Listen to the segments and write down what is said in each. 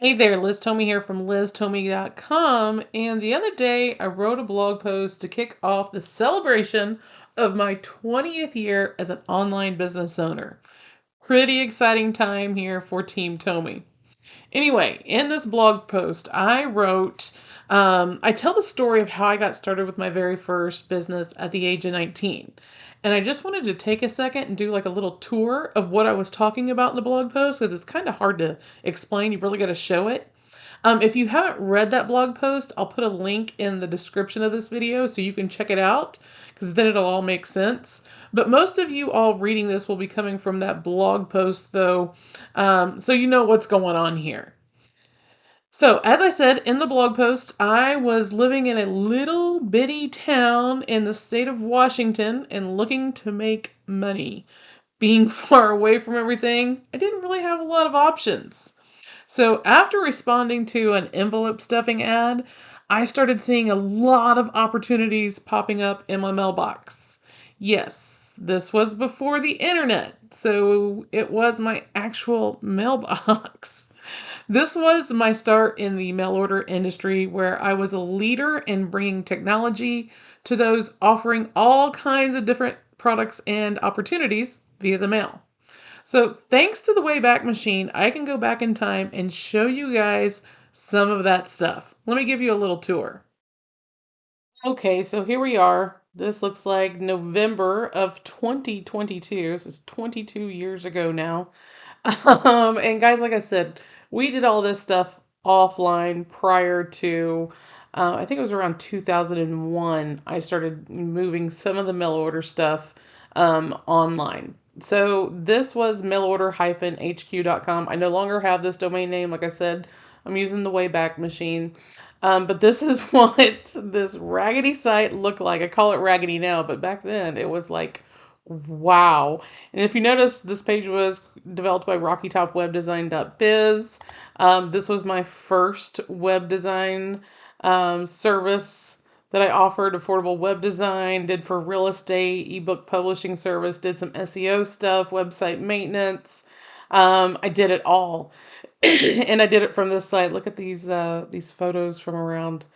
Hey there, Liz Tomey here from LizTomey.com. And the other day, I wrote a blog post to kick off the celebration of my 20th year as an online business owner. Pretty exciting time here for Team Tomey. Anyway, in this blog post, I tell the story of how I got started with my very first business at the age of 19. And I just wanted to take a second and do like a little tour of what I was talking about in the blog post because it's kind of hard to explain. You really got to show it. If you haven't read that blog post, I'll put a link in the description of this video so you can check it out because then it'll all make sense. But most of you all reading this will be coming from that blog post, though, so you know what's going on here. So, as I said in the blog post, I was living in a little bitty town in the state of Washington and looking to make money. Being far away from everything, I didn't really have a lot of options. So, after responding to an envelope stuffing ad, I started seeing a lot of opportunities popping up in my mailbox. Yes, this was before the internet, so it was my actual mailbox. This was my start in the mail order industry where I was a leader in bringing technology to those offering all kinds of different products and opportunities via the mail. So, thanks to the Wayback Machine, I can go back in time and show you guys some of that stuff. Let me give you a little tour. Okay, so here we are. This looks like November of 2022. This is 22 years ago now. And guys, like I said, we did all this stuff offline prior to, I think it was around 2001. I started moving some of the mail order stuff online. So this was mailorder-hq.com. I no longer have this domain name. Like I said, I'm using the Wayback Machine. But this is what this raggedy site looked like. I call it raggedy now, but back then it was like, wow. And if you notice, this page was developed by RockyTopWebDesign.biz. This was my first web design service that I offered, affordable web design, did for real estate, ebook publishing service, did some SEO stuff, website maintenance. I did it all. And I did it from this site. Look at these photos from around,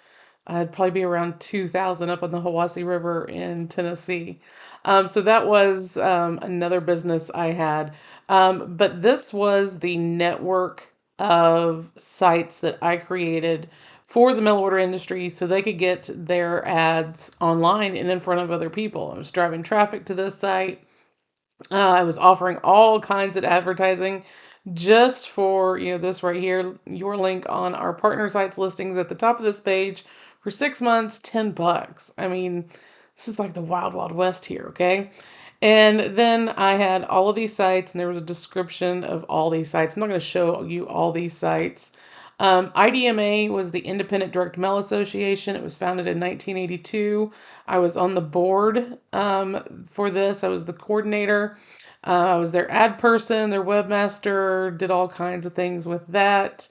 I'd probably be around 2000 up on the Hiwassee River in Tennessee. So that was another business I had. But this was the network of sites that I created for the mail order industry so they could get their ads online and in front of other people. I was driving traffic to this site. I was offering all kinds of advertising just for, this right here, your link on our partner sites listings at the top of this page for 6 months, $10. I mean, this is like the wild, wild west here, okay? And then I had all of these sites, and there was a description of all these sites. I'm not going to show you all these sites. IDMA was the Independent Direct Mail Association. It was founded in 1982. I was on the board for this. I was the coordinator. I was their ad person, their webmaster, did all kinds of things with that.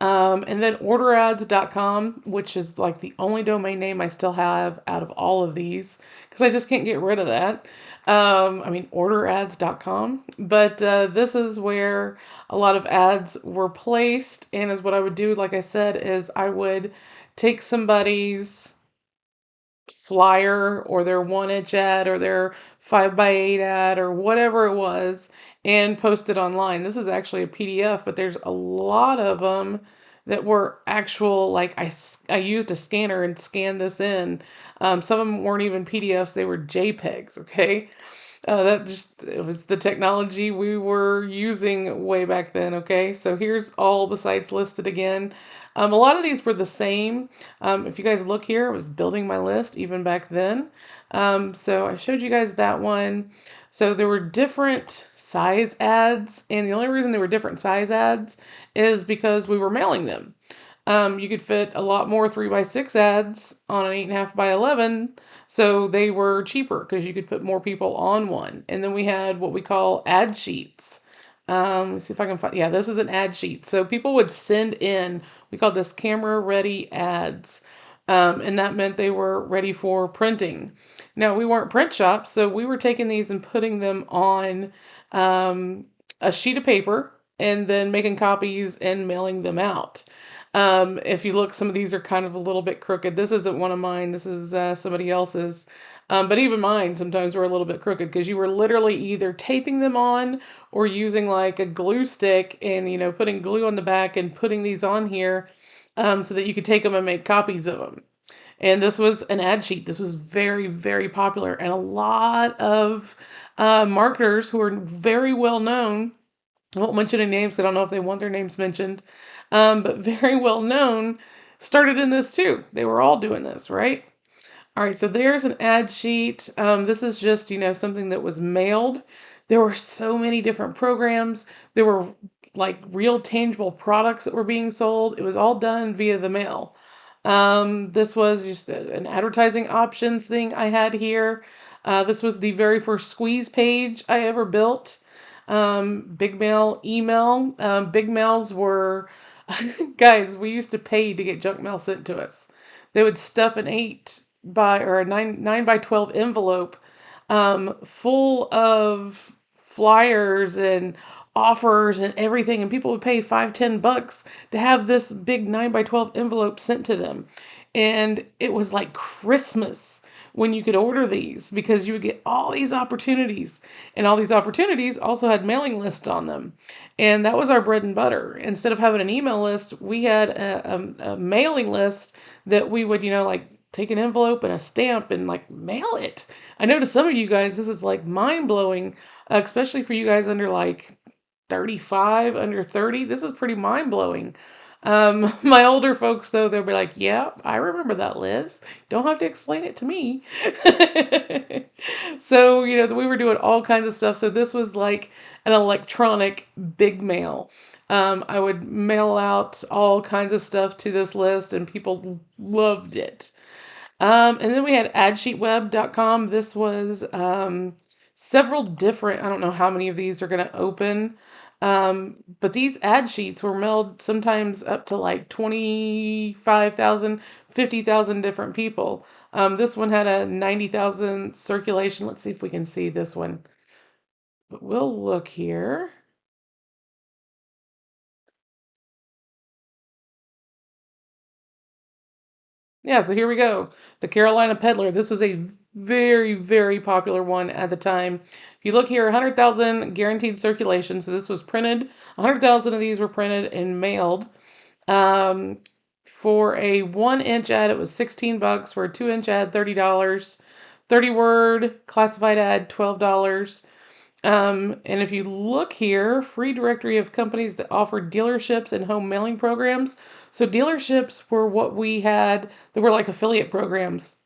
And then orderads.com, which is like the only domain name I still have out of all of these because I just can't get rid of that. Orderads.com. But this is where a lot of ads were placed. And is what I would do, like I said, is I would take somebody's flyer or their 1 inch ad or their 5x8 ad or whatever it was and post it online. This is actually a PDF, but there's a lot of them that were actual, like I used a scanner and scanned this in. Some of them weren't even PDFs, they were JPEGs, okay? It was the technology we were using way back then, okay? So here's all the sites listed again. A lot of these were the same. If you guys look here, I was building my list even back then. So I showed you guys that one. So there were different size ads, and the only reason there were different size ads is because we were mailing them. You could fit a lot more 3x6 ads on an 8.5x11, so they were cheaper because you could put more people on one. And then we had what we call ad sheets. Let me see if I can find. Yeah, this is an ad sheet. So people would send in. We called this camera ready ads. And that meant they were ready for printing. Now, we weren't print shops, so we were taking these and putting them on a sheet of paper and then making copies and mailing them out. If you look, some of these are kind of a little bit crooked. This isn't one of mine. This is somebody else's. But even mine sometimes were a little bit crooked because you were literally either taping them on or using like a glue stick and, putting glue on the back and putting these on here so that you could take them and make copies of them. And this was an ad sheet. This was very, very popular. And a lot of marketers who are very well known, I won't mention any names, I don't know if they want their names mentioned, but very well known, started in this too. They were all doing this, right? All right, so there's an ad sheet. This is just, something that was mailed. There were so many different programs. There were like real tangible products that were being sold. It was all done via the mail. This was just an advertising options thing I had here. This was the very first squeeze page I ever built. Big mail, email. Big mails were, guys, we used to pay to get junk mail sent to us. They would stuff an 9 by 12 envelope full of flyers and offers and everything, and people would pay $5-10 to have this big 9 by 12 envelope sent to them. And it was like Christmas when you could order these because you would get all these opportunities, and all these opportunities also had mailing lists on them. And that was our bread and butter. Instead of having an email list, we had a mailing list that we would, like take an envelope and a stamp and like mail it. I know to some of you guys this is like mind blowing, especially for you guys under like 35, under 30. This is pretty mind blowing. My older folks though, they'll be like, "Yeah, I remember that, Liz. Don't have to explain it to me." So, we were doing all kinds of stuff. So this was like an electronic big mail. I would mail out all kinds of stuff to this list and people loved it. And then we had adsheetweb.com. This was several different, I don't know how many of these are going to open, but these ad sheets were mailed sometimes up to like 25,000, 50,000 different people. This one had a 90,000 circulation. Let's see if we can see this one. But we'll look here. Yeah, so here we go. The Carolina Peddler. This was a very, very popular one at the time. If you look here, 100,000 guaranteed circulation. So this was printed. 100,000 of these were printed and mailed. Um, for a 1-inch ad, it was $16. For a 2-inch ad, $30. 30-word classified ad, $12. And if you look here, free directory of companies that offer dealerships and home mailing programs. So dealerships were what we had that were like affiliate programs.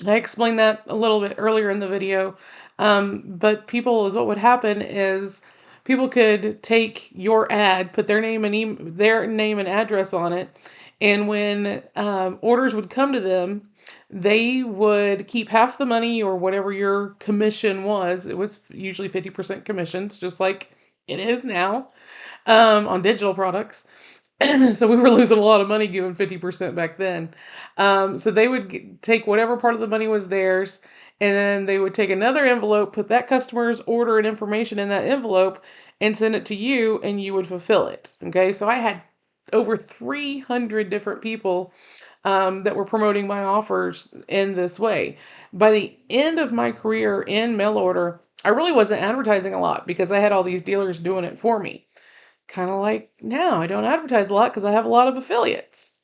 I explained that a little bit earlier in the video. But what would happen is people could take your ad, put their name and their name and address on it, and when orders would come to them, they would keep half the money or whatever your commission was. It was usually 50% commissions, just like it is now on digital products. So we were losing a lot of money giving 50% back then. So they would take whatever part of the money was theirs, and then they would take another envelope, put that customer's order and information in that envelope, and send it to you, and you would fulfill it. Okay, so I had over 300 different people that were promoting my offers in this way. By the end of my career in mail order, I really wasn't advertising a lot because I had all these dealers doing it for me. Kind of like now, I don't advertise a lot because I have a lot of affiliates.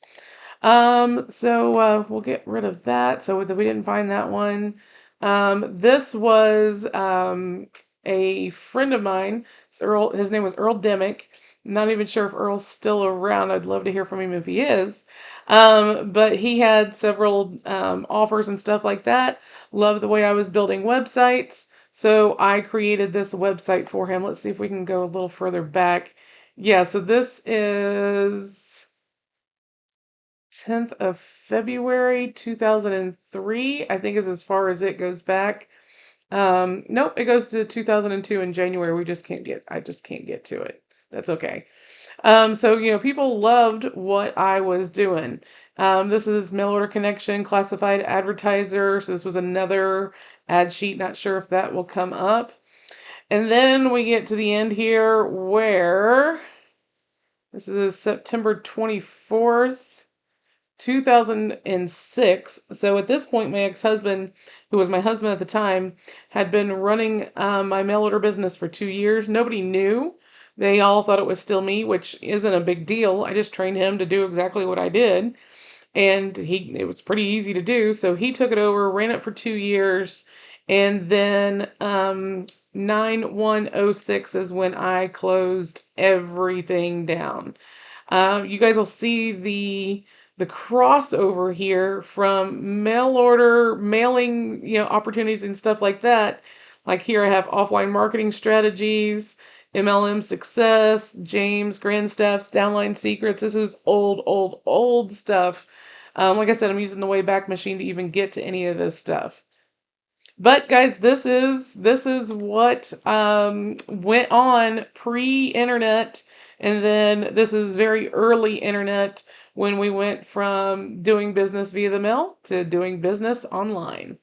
So we'll get rid of that. So we didn't find that one. This was a friend of mine. His name was Earl Demick. Not even sure if Earl's still around. I'd love to hear from him if he is. But he had several offers and stuff like that. Loved the way I was building websites. So I created this website for him. Let's see if we can go a little further back. Yeah, so this is 10th of February 2003, I think is as far as it goes back. Nope, it goes to 2002 in January. I just can't get to it. That's okay. So, people loved what I was doing. This is Mail Order Connection, classified advertiser. So this was another ad sheet. Not sure if that will come up. And then we get to the end here where This is September 24th, 2006. So at this point, my ex-husband, who was my husband at the time, had been running my mail order business for 2 years. Nobody knew. They all thought it was still me, which isn't a big deal. I just trained him to do exactly what I did. And it was pretty easy to do. So he took it over, ran it for 2 years, and then 9106 is when I closed everything down. You guys will see the crossover here from mail order, mailing, opportunities and stuff like that. Like here I have offline marketing strategies, MLM success, James Grandstaff's downline secrets. This is old, old, old stuff. Like I said, I'm using the Wayback Machine to even get to any of this stuff. But guys, this is what went on pre-internet, and then this is very early internet when we went from doing business via the mail to doing business online.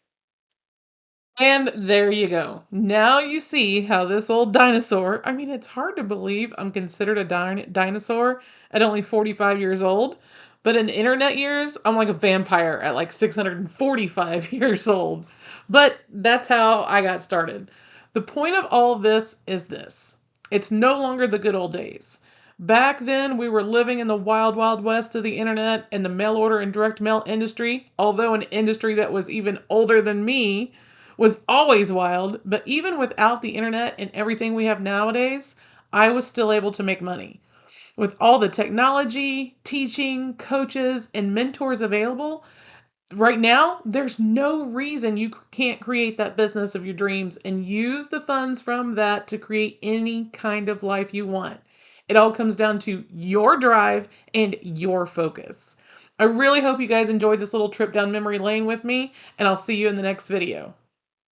And there you go. Now you see how this old dinosaur, I mean, it's hard to believe I'm considered a dinosaur at only 45 years old, but in internet years, I'm like a vampire at like 645 years old. But that's how I got started. The point of all of this is this: it's no longer the good old days. Back then, we were living in the wild, wild west of the internet and the mail order and direct mail industry, although an industry that was even older than me was always wild. But even without the internet and everything we have nowadays, I was still able to make money. With all the technology, teaching, coaches, and mentors available, right now, there's no reason you can't create that business of your dreams and use the funds from that to create any kind of life you want. It all comes down to your drive and your focus. I really hope you guys enjoyed this little trip down memory lane with me, and I'll see you in the next video.